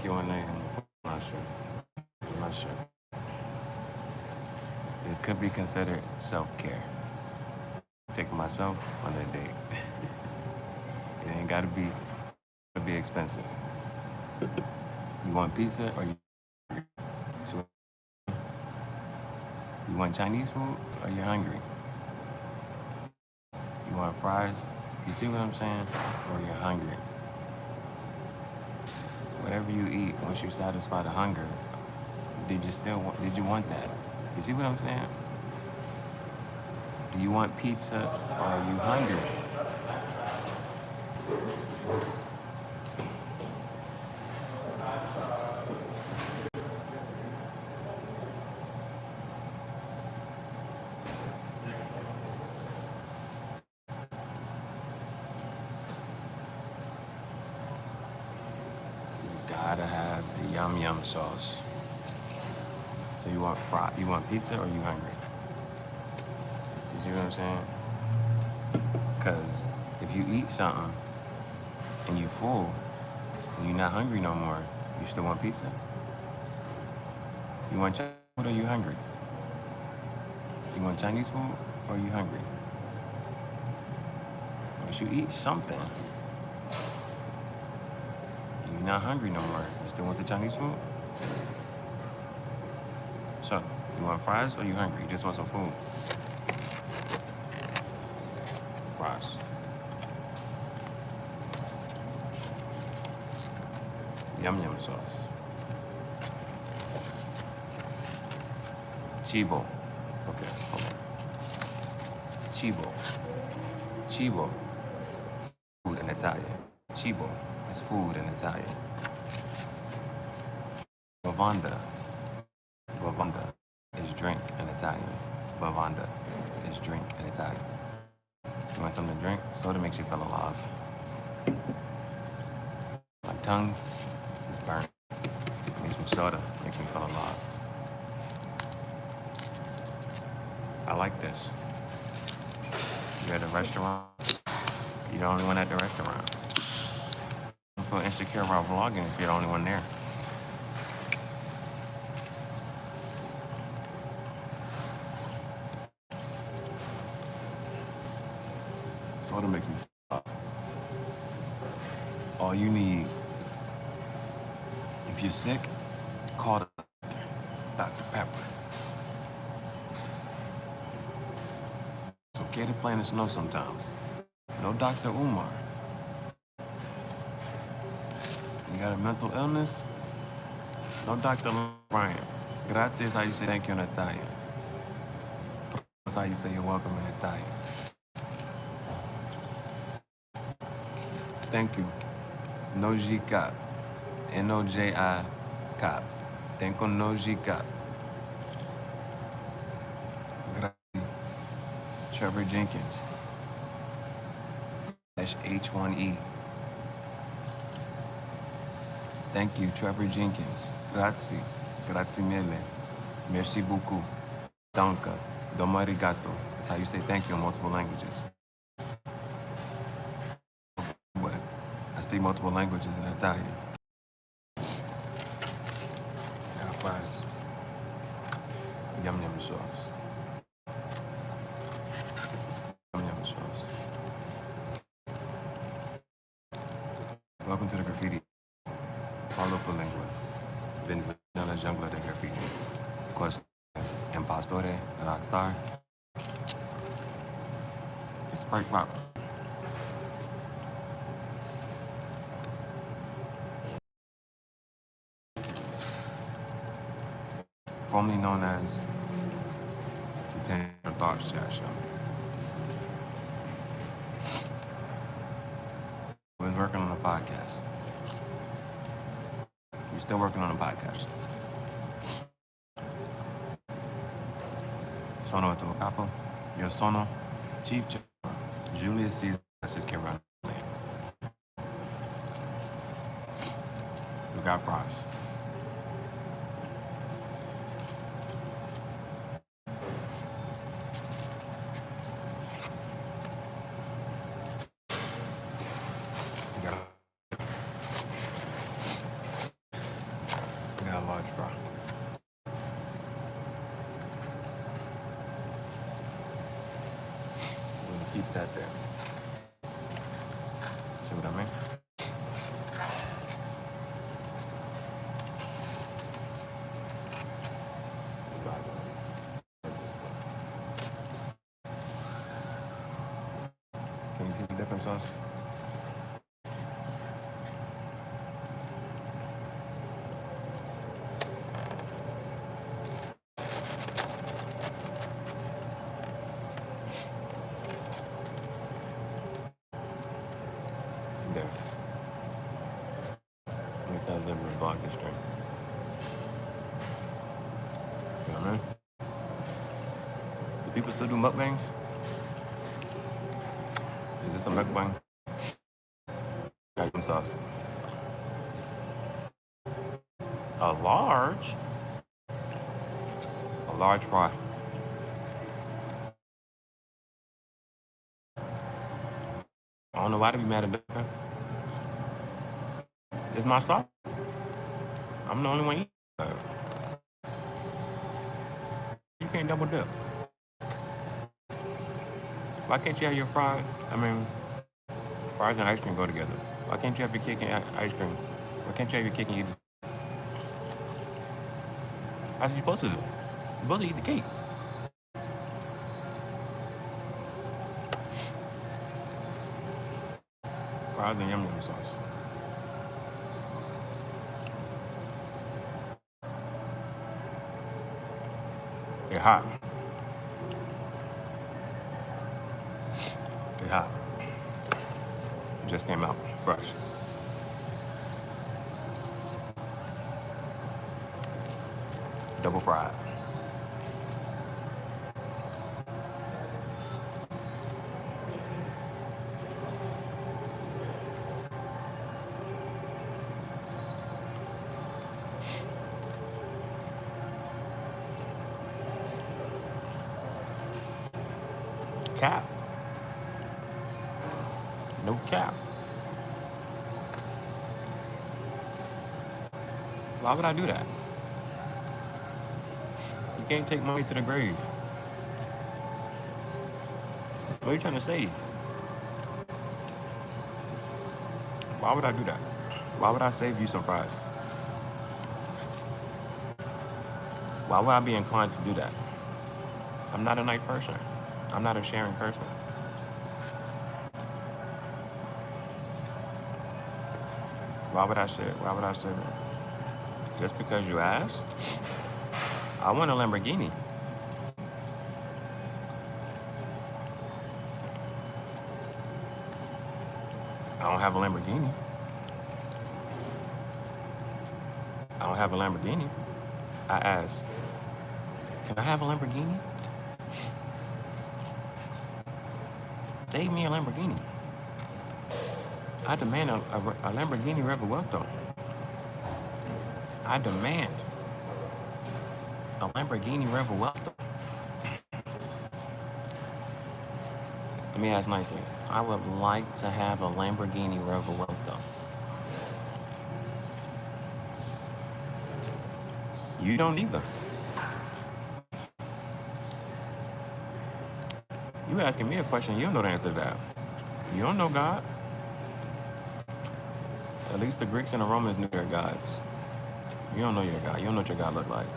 Q&A. I'm not sure. I'm not sure. This could be considered self-care. Taking myself on a date. It ain't gotta be expensive. You want pizza or so you want Chinese food or you're hungry? You want fries? You see what I'm saying? Or you're hungry? Whatever you eat, once you satisfy the hunger, did you want that? You see what I'm saying? Do you want pizza or are you hungry? You gotta have the yum yum sauce. So you want pizza or you hungry? You see what I'm saying? Because if you eat something and you full and you're not hungry no more, you still want pizza? You want Chinese food or you hungry? You want Chinese food or you hungry? Once you eat something, you're not hungry no more. You still want the Chinese food? So, you want fries or you hungry? You just want some food? Fries. Yum yum sauce. Chibo. Okay, hold on. Chibo. Cibo. Food in Italian. Cibo is food in Italian. Bevanda. Bevanda is drink in Italian. Bevanda is drink in Italian. You want something to drink? Soda makes you feel alive. My tongue is burnt. Makes me soda. Makes me feel alive. I like this. You're at a restaurant. You're the only one at the restaurant. Don't feel insecure about vlogging if you're the only one there. Soda makes me feel alive. All you need, if you're sick, call the doctor. Dr. Pepper. It's okay to play in the snow sometimes. No Dr. Umar. You got a mental illness? No Dr. Brian. Grazie is how you say thank you in Italian. That's how you say you're welcome in Italian. Thank you. Noji Cap. N-O-J-I Cap. Tenko Noji Cap. Grazie. Trevor Jenkins. H1E. Thank you, Trevor Jenkins. Grazie. Grazie mille. Merci beaucoup. Danke. Domo arigato. That's how you say thank you in multiple languages. But I speak multiple languages in Italian. Got fries. Yum yum sauce. Yum yum sauce. Welcome to the graffiti. Paulo Polingua. Benvenuto nella giungla del graffiti. Questo impostore, rockstar. It's Frank Rock. Formerly known as the Tanner Box Chat Show. We're working on a podcast. We're still working on a podcast. Sono a tuo capo. Io sono Chief Julius Caesar can run. We got fries. that there. See what I mean? Can you see the dipping sauce? There. At least I was able to block this string. You know what I mean? Do people still do mukbangs? Is this a mukbang? Dipping sauce. A large fry. I don't know why to be mad at that. It's my sauce. I'm the only one eating it. You can't double dip. Why can't you have your fries? I mean, fries and ice cream go together. Why can't you have your cake and ice cream? Why can't you have your cake and eat it? That's what you're supposed to do. You're supposed to eat the cake. Fries and yum sauce. They're hot. They're hot. It just came out fresh. Double fried. Cap. No cap. Why would I do that? You can't take money to the grave. What are you trying to say? Why would I do that? Why would I save you some fries? Why would I be inclined to do that? I'm not a nice person. I'm not a sharing person. Why would I share? Why would I save it? Just because you asked? I want a Lamborghini. I don't have a Lamborghini. I don't have a Lamborghini. I asked, can I have a Lamborghini? Save me a Lamborghini. I demand a Lamborghini Revuelto. I demand a Lamborghini Revuelto. Let me ask nicely. I would like to have a Lamborghini Revuelto. You don't either. You asking me a question, you don't know the answer to that. You don't know God. At least the Greeks and the Romans knew their gods. You don't know your God. You don't know what your God looked like.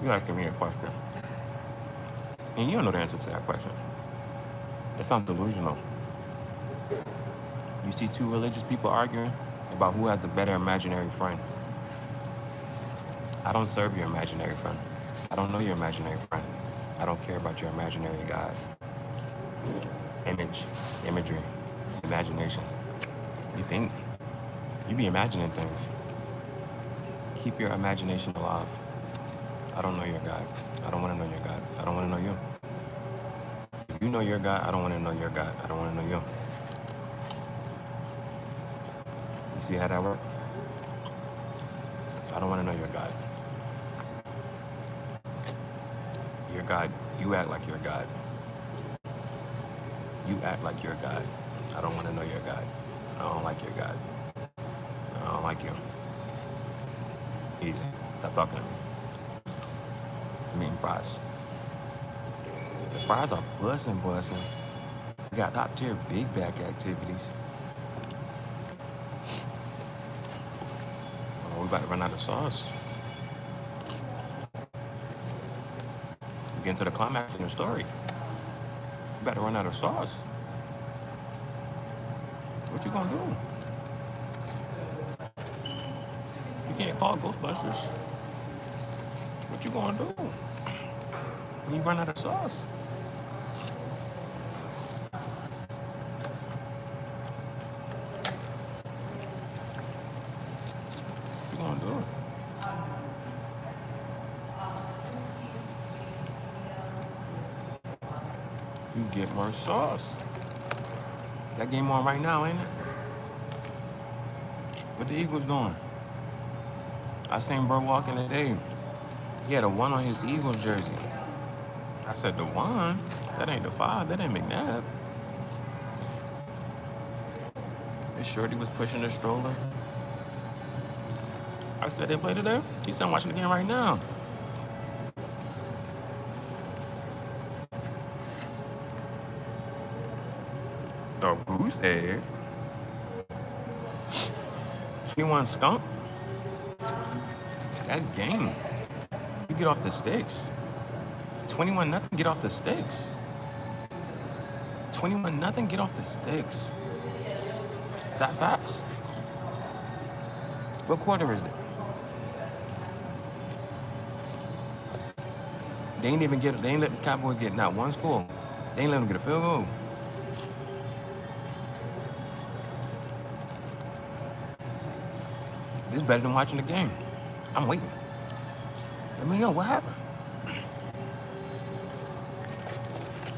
You asking me a question. And you don't know the answer to that question. It sounds delusional. You see two religious people arguing about who has the better imaginary friend. I don't serve your imaginary friend. I don't know your imaginary friend. I don't care about your imaginary God. Imagery, imagination. You think, you be imagining things. Keep your imagination alive. I don't know your God. I don't want to know your God. I don't want to know you. If you know your God, I don't want to know your God. I don't want to know you. You see how that works? I don't want to know your God. Your God, you act like your God. You act like your God. I don't want to know your God. I don't like your God. I don't like you. Easy. Stop talking to me. I'm eating fries. The fries are bussin'. We got top tier big back activities. Oh, we about to run out of sauce. We get into the climax in the story. We about to run out of sauce. What you gonna do? You can't call Ghostbusters. What you gonna do when you run out of sauce? What you gonna do? You get more sauce. That game on right now, ain't it? What the Eagles doing? I seen bro walking today. He had a 1 on his Eagles jersey. I said, the 1? That ain't the 5. That ain't McNabb. His shorty was pushing the stroller. I said, they play today? He said, I'm watching the game right now. The Goose Egg? 21 Skunk? That's game. You get off the sticks. 21-0, get off the sticks. 21-0, get off the sticks. Is that facts? What quarter is it? They ain't let the Cowboys get not one score. They ain't let them get a field goal. This is better than watching the game. I'm waiting. Let me know what happened.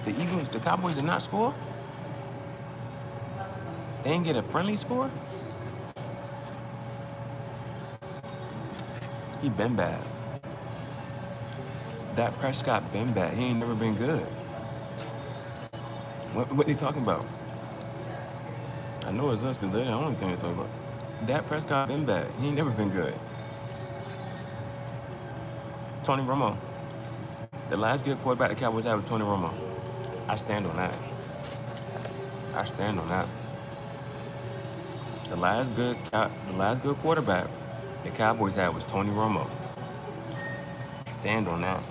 The Cowboys did not score? They didn't get a friendly score? He been bad. Dak Prescott been bad. He ain't never been good. What they talking about? I know it's us because they're the only thing they're talking about. Dak Prescott been bad. He ain't never been good. Tony Romo. The last good quarterback the Cowboys had was Tony Romo. I stand on that. I stand on that. The last good quarterback the Cowboys had was Tony Romo. Stand on that.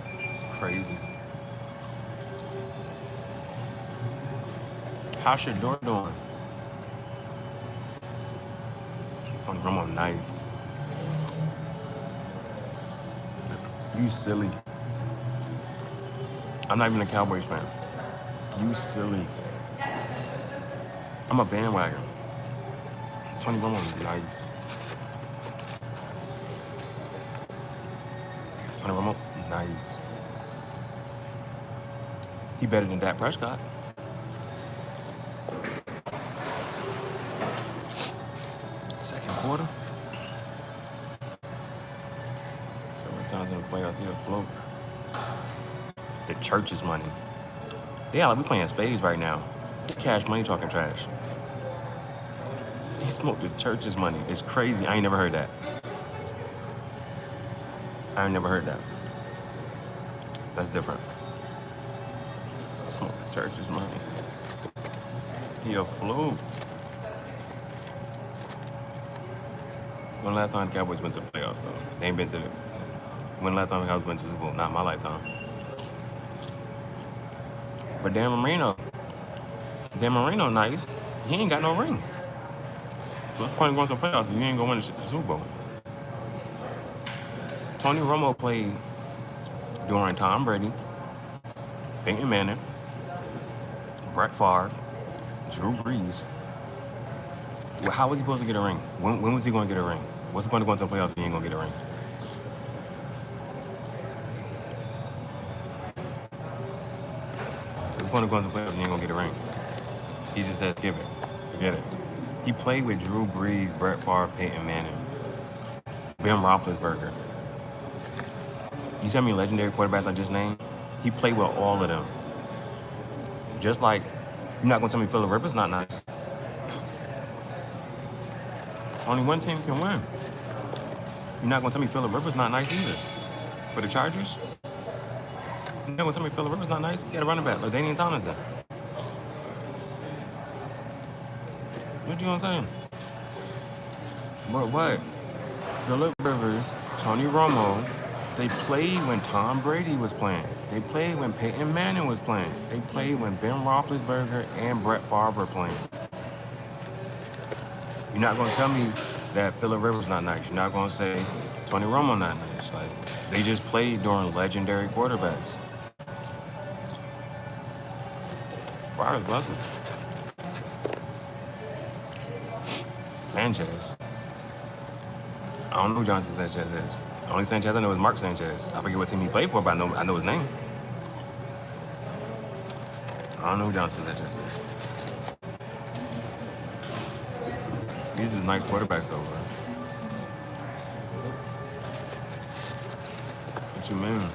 It's crazy. How's your door doing? Tony Romo, nice. You silly. I'm not even a Cowboys fan. You silly. I'm a bandwagon. Tony Romo, nice. Tony Romo, nice. He better than Dak Prescott. Second quarter. Several times in the playoffs, he'll float. The church's money. Yeah, like we playing spades right now. Cash Money talking trash. He smoked the church's money. It's crazy. I ain't never heard that. I ain't never heard that. That's different. Smoke the church's money. He a float. When the last time the Cowboys went to the playoffs, though? They ain't been to the... When the last time the Cowboys went to the Super Bowl? Not my lifetime. But Dan Marino nice. He ain't got no ring. So what's the point of going to the playoffs if you ain't going to win the Super Bowl? Tony Romo played during Tom Brady, Peyton Manning, Brett Favre, Drew Brees. Well, how was he supposed to get a ring? When was he going to get a ring? What's the point of going to the playoffs if he ain't going to get a ring? What's the point of going to the playoffs if he ain't going to get a ring? He just said, skip it. Forget it. He played with Drew Brees, Brett Favre, Peyton Manning, Ben Roethlisberger. You see how many legendary quarterbacks I just named? He played with all of them. Just like, you're not going to tell me Phillip Rivers not nice. Only one team can win. You're not going to tell me Phillip Rivers not nice either. For the Chargers? know when somebody Phillip Rivers not nice, you got a running back like Daniel Tomlinson. What you gonna say? What? Phillip Rivers, Tony Romo, they played when Tom Brady was playing. They played when Peyton Manning was playing. They played when Ben Roethlisberger and Brett Favre were playing. You're not gonna tell me that Phillip Rivers not nice. You're not gonna say Tony Romo not nice. Like they just played during legendary quarterbacks. Favre's blessing. Sanchez. I don't know who Johnson Sanchez is. The only Sanchez I know is Mark Sanchez. I forget what team he played for, but I know his name. I don't know who Johnson Sanchez is. These are nice quarterbacks though, bro. What you mean?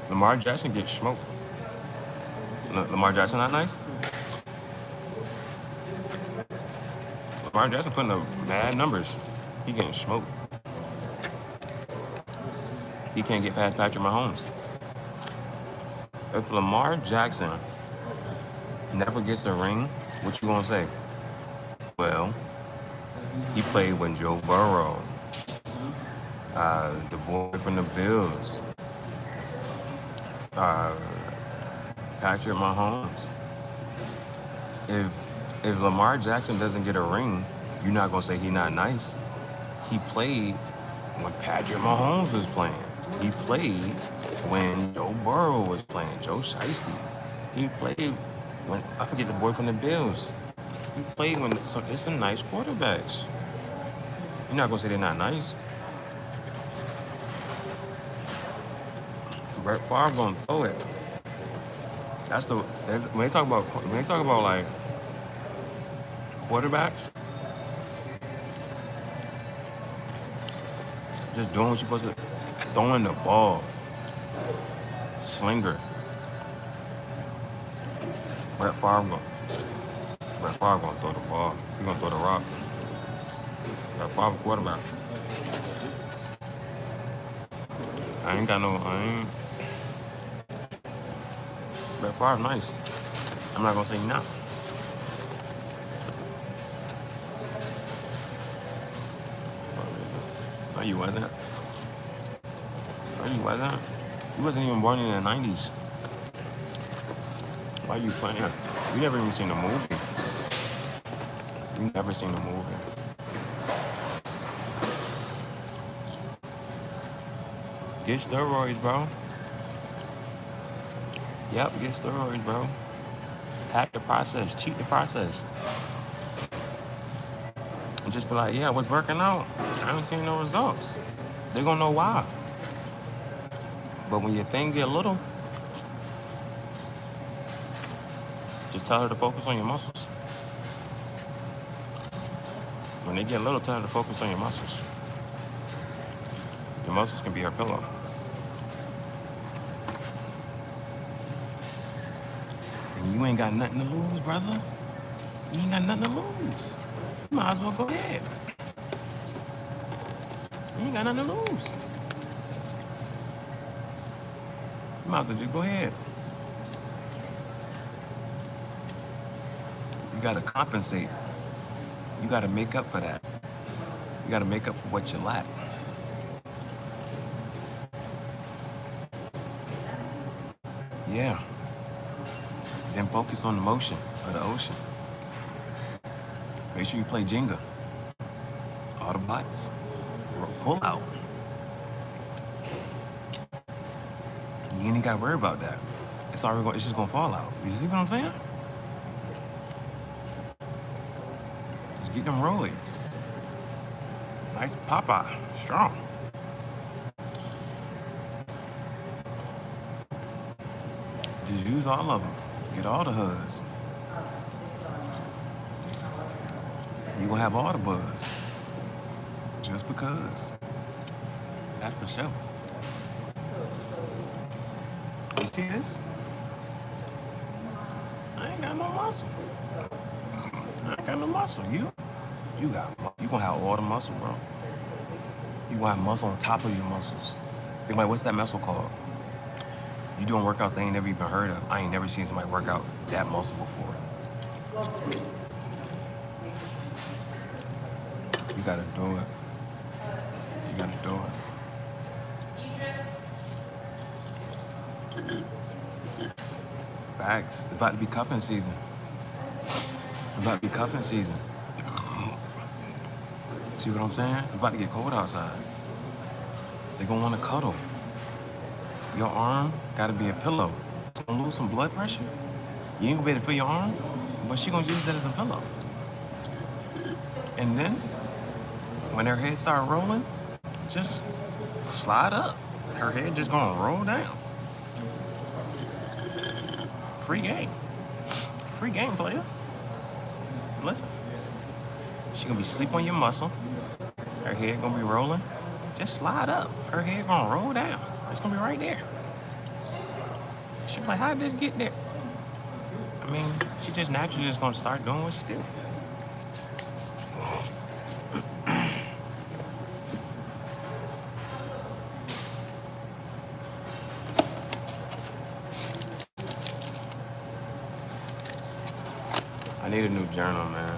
Lamar Jackson gets smoked. Lamar Jackson not nice? Lamar Jackson putting up mad numbers. He getting smoked. He can't get past Patrick Mahomes. If Lamar Jackson never gets a ring, what you gonna say? Well, he played when Joe Burrow, the boy from the Bills, Patrick Mahomes. If Lamar Jackson doesn't get a ring, you're not gonna say he's not nice. He played when Patrick Mahomes was playing. He played when Joe Burrow was playing. Joe Shiesty. He played when I forget the boy from the Bills. He played when it's some nice quarterbacks. You're not gonna say they're not nice. Brett Favre gonna throw it. That's the when they talk about like quarterbacks, just doing what you're supposed to, throwing the ball, slinger. Brett Favre gonna throw the ball. He gonna throw the rock. Brett Favre quarterback. Brett Favre nice. I'm not gonna say no. No, you wasn't. No, you wasn't. You wasn't even born in the 90s. Why are you playing? You never even seen the movie. You never seen the movie. Get steroids, bro. Yep, get steroids, bro. Hack the process, cheat the process. And just be like, yeah, what's working out? I haven't seen no results. They're gonna know why. But when your thing get little, just tell her to focus on your muscles. When they get little, tell her to focus on your muscles. Your muscles can be her pillow. And you ain't got nothing to lose, brother. You ain't got nothing to lose. You might as well go ahead. You ain't got nothing to lose. You might as well just go ahead. You gotta compensate. You gotta make up for that. You gotta make up for what you lack. Yeah. Then focus on the motion of the ocean. Make sure you play Jenga. All the bots. Pull out. You ain't gotta worry about that. It's just gonna fall out. You see what I'm saying? Just get them roids. Nice Popeye. Strong. Just use all of them. Get all the HUDs. You gonna have all the buzz. Just because. That's for sure. You see this? I ain't got no muscle. I ain't got no muscle. You gonna have all the muscle, bro. You gonna have muscle on top of your muscles. Think about what's that muscle called? You doing workouts they ain't never even heard of. I ain't never seen somebody work out that muscle before. You gotta do it. You gotta do it. Facts. It's about to be cuffing season. It's about to be cuffing season. See what I'm saying? It's about to get cold outside. They gonna wanna cuddle. Your arm gotta be a pillow. It's gonna lose some blood pressure. You ain't gonna be able to feel your arm, but she gonna use that as a pillow. And then, when her head start rolling, just slide up. Her head just gonna roll down. Free game. Free game, player. Listen. She gonna be sleep on your muscle. Her head gonna be rolling. Just slide up. Her head gonna roll down. It's gonna be right there. She'll be like, how did this get there? I mean, she just naturally is gonna start doing what she do. I need a new journal, man.